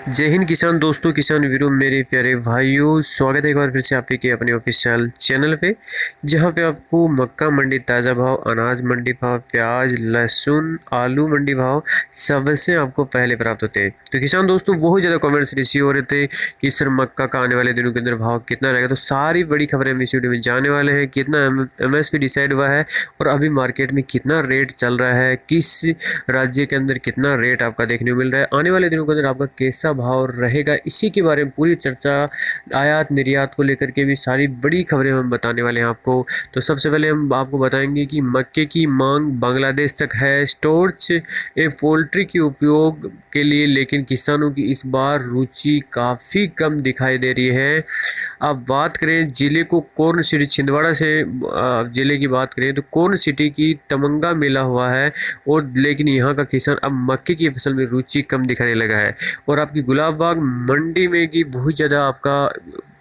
जय हिंद किसान दोस्तों, किसान वीरों, मेरे प्यारे भाइयों, स्वागत है एक बार फिर से आपके के अपने ऑफिशियल चैनल पे, जहां पे आपको मक्का मंडी ताज़ा भाव, अनाज मंडी भाव, प्याज, लहसुन, आलू मंडी भाव सबसे आपको पहले प्राप्त होते हैं। तो किसान दोस्तों, बहुत ज़्यादा कमेंट्स रिसीव हो रहे थे कि सर मक्का का आने वाले दिनों के अंदर भाव कितना रहेगा। तो सारी बड़ी खबरें हम इस वीडियो में जाने वाले हैं। कितना MSP डिसाइड हुआ है और अभी मार्केट में कितना रेट चल रहा है, किस राज्य के अंदर कितना रेट आपका देखने को मिल रहा है, आने वाले दिनों के अंदर आपका कैसा भाव रहेगा, इसी के बारे में पूरी चर्चा, आयात निर्यात को लेकर के भी सारी बड़ी खबरें हम बताने वाले हैं आपको। तो सबसे पहले हम आपको बताएंगे कि मक्के की मांग बांग्लादेश तक है, स्टोरेज एक पोल्ट्री के उपयोग के लिए, लेकिन किसानों की इस बार रुचि काफ़ी कम दिखाई दे रही है। अब बात करें जिले को, कौन सिटी छिंदवाड़ा से जिले की बात करें तो कौन सिटी की तमंगा मिला हुआ है, और लेकिन यहाँ का किसान अब मक्के की फसल में रुचि कम दिखाने लगा है। और आपकी गुलाब बाग मंडी में की बहुत ज़्यादा आपका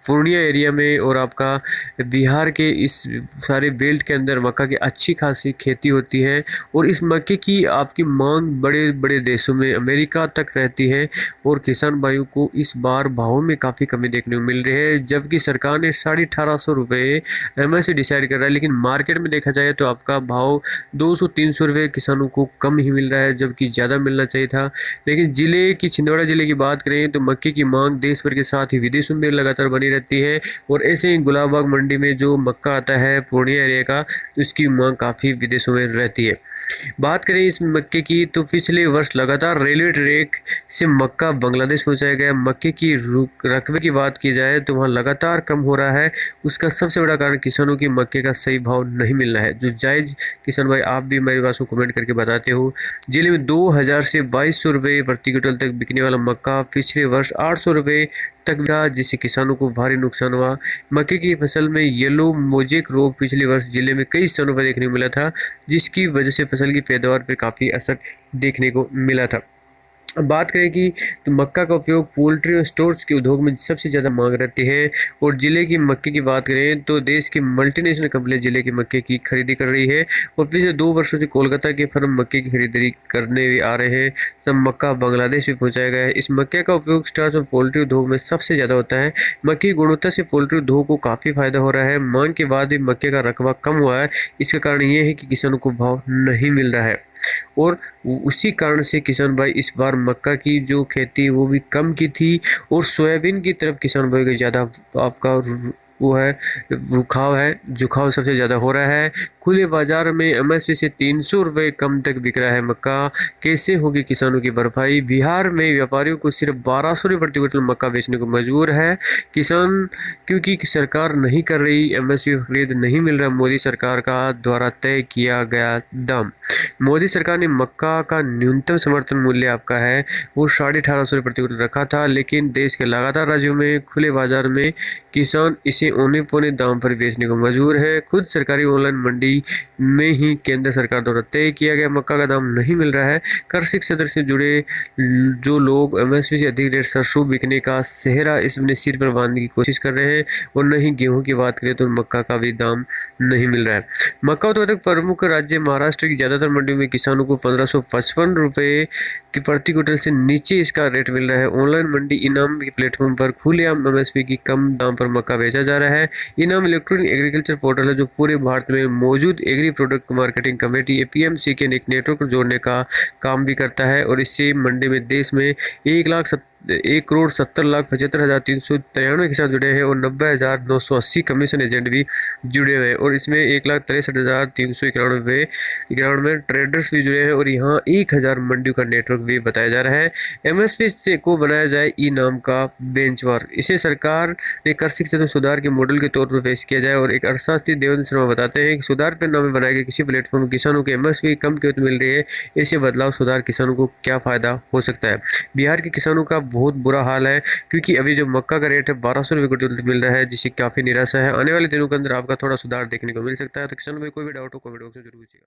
पूर्णिया एरिया में और आपका बिहार के इस सारे बेल्ट के अंदर मक्का की अच्छी खासी खेती होती है, और इस मक्के की आपकी मांग बड़े बड़े देशों में अमेरिका तक रहती है। और किसान भाइयों को इस बार भावों में काफ़ी कमी देखने को मिल रही है, जबकि सरकार ने 1850 रुपये MSP डिसाइड कर रहा है, लेकिन मार्केट में देखा जाए तो आपका भाव 200-300 रुपये किसानों को कम ही मिल रहा है, जबकि ज़्यादा मिलना चाहिए था। लेकिन ज़िले की छिंदवाड़ा ज़िले की बात करें तो मक्के की मांग देश भर के साथ ही विदेशों में लगातार बनी रहती है, और ऐसे ही गुलाब बाग मंडी में जो मक्का आता है पूर्णिया एरिया का, उसकी मांग काफ़ी विदेशों में रहती है। बात करें इस मक्के की तो पिछले वर्ष लगातार रेलवे ट्रैक से मक्का बांग्लादेश पहुंचाया गया। मक्के की रकबे की बात की जाए तो वहाँ लगातार कम हो रहा है। उसका सबसे बड़ा कारण किसानों की मक्के का सही भाव नहीं मिल रहा है, जो जायज़ किसान भाई आप भी मेरी बात को कमेंट करके बताते हो। जिले में 2000 से 2200 रुपये प्रति क्विंटल तक बिकने वाला मक्का पिछले वर्ष 800 रुपये तक था, जिससे किसानों को भारी नुकसान हुआ। मक्के की फसल में येलो मोजेक रोग पिछले वर्ष जिले में कई स्थानों पर देखने को मिला था, जिसकी वजह से फसल की पैदावार पर काफ़ी असर देखने को मिला था। अब बात करें कि तो मक्का का उपयोग पोल्ट्री और स्टोर्स के उद्योग में सबसे ज़्यादा मांग रहती है। और ज़िले की मक्के की बात करें तो देश की मल्टीनेशनल कंपनी ज़िले की मक्के की खरीदी कर रही है, और पिछले 2 वर्षों से कोलकाता के फर्म मक्के की खरीदारी करने भी आ रहे हैं। तब मक्का बांग्लादेश भी पहुँचाया गया है। इस मक्के का उपयोग स्टार्च और पोल्ट्री उद्योग में सबसे ज़्यादा होता है। मक्के की गुणवत्ता से पोल्ट्री उद्योग को काफ़ी फायदा हो रहा है। मांग के बाद भी मक्के का रकबा कम हुआ है। इसका कारण ये है कि किसानों को भाव नहीं मिल रहा है, और उसी कारण से किसान भाई इस बार मक्का की जो खेती वो भी कम की थी, और सोयाबीन की तरफ किसान भाई का ज़्यादा आपका वो है, रुखाव है, झुकाव सबसे ज़्यादा हो रहा है। खुले बाजार में MSP से 300 रुपये कम तक बिक रहा है मक्का। कैसे होगी किसानों की भरपाई? बिहार में व्यापारियों को सिर्फ 1200 रुपये प्रति क्विंटल मक्का बेचने को मजबूर है किसान, क्योंकि सरकार नहीं कर रही, MSP खरीद नहीं मिल रहा मोदी सरकार का द्वारा तय किया गया दाम। मोदी सरकार ने मक्का का न्यूनतम समर्थन मूल्य आपका है वो 1850 प्रति क्विंटल रखा था, लेकिन देश के लगातार राज्यों में खुले बाजार में किसान इसे औने पौने दाम पर बेचने को मजबूर है। खुद सरकारी ऑनलाइन मंडी में ही केंद्र सरकार द्वारा तय किया गया मक्का का दाम नहीं मिल रहा है। कृषि क्षेत्र से जुड़े जो लोग MSP से अधिक रेट सरसों बिकने का सेहरा इसमें सिर पर बांधने की कोशिश कर रहे हैं, और नहीं गेहूं की बात करें तो मक्का का भी दाम नहीं मिल रहा है। मक्का उत्पादक प्रमुख राज्य महाराष्ट्र की ज़्यादातर मंडियों में किसानों को 1555 रुपये की प्रति क्विंटल से नीचे इसका रेट मिल रहा है। ऑनलाइन मंडी इनाम के प्लेटफॉर्म पर खुलेआम MSP की कम दाम पर मक्का बेचा जा रहा है। इनाम इलेक्ट्रॉनिक एग्रीकल्चर पोर्टल है जो पूरे भारत में मौजूद agree product marketing committee APMC के एक नेटवर्क को जोड़ने का काम भी करता है, और इससे मंडी में देश में 1,70,75,393 किसान जुड़े हैं, और 90,980 कमीशन एजेंट भी जुड़े हुए हैं, और इसमें 1,63,391 ट्रेडर्स भी जुड़े हैं, और यहाँ 1,000 मंडियों का नेटवर्क भी बताया जा रहा है। MSP से को बनाया जाए ई नाम का बेंचमार्क, इसे सरकार ने कृषि क्षेत्र में सुधार के मॉडल के तौर पर पेश किया जाए। और एक अर्थशास्त्री देवेंद्र शर्मा बताते हैं कि सुधार पर नाम बनाए गए किसी प्लेटफॉर्म में किसानों को MSP कम कीमत मिल रही है। ऐसे बदलाव सुधार किसानों को क्या फायदा हो सकता है? बिहार के किसानों का बहुत बुरा हाल है, क्योंकि अभी जो मक्का का रेट है 1200 रुपये क्विंटल मिल रहा है, जिससे काफ़ी निराशा है। आने वाले दिनों के अंदर आपका थोड़ा सुधार देखने को मिल सकता है। तो किसान भाई कोई भी डाउट हो कमेंट बॉक्स में जरूर पूछिएगा।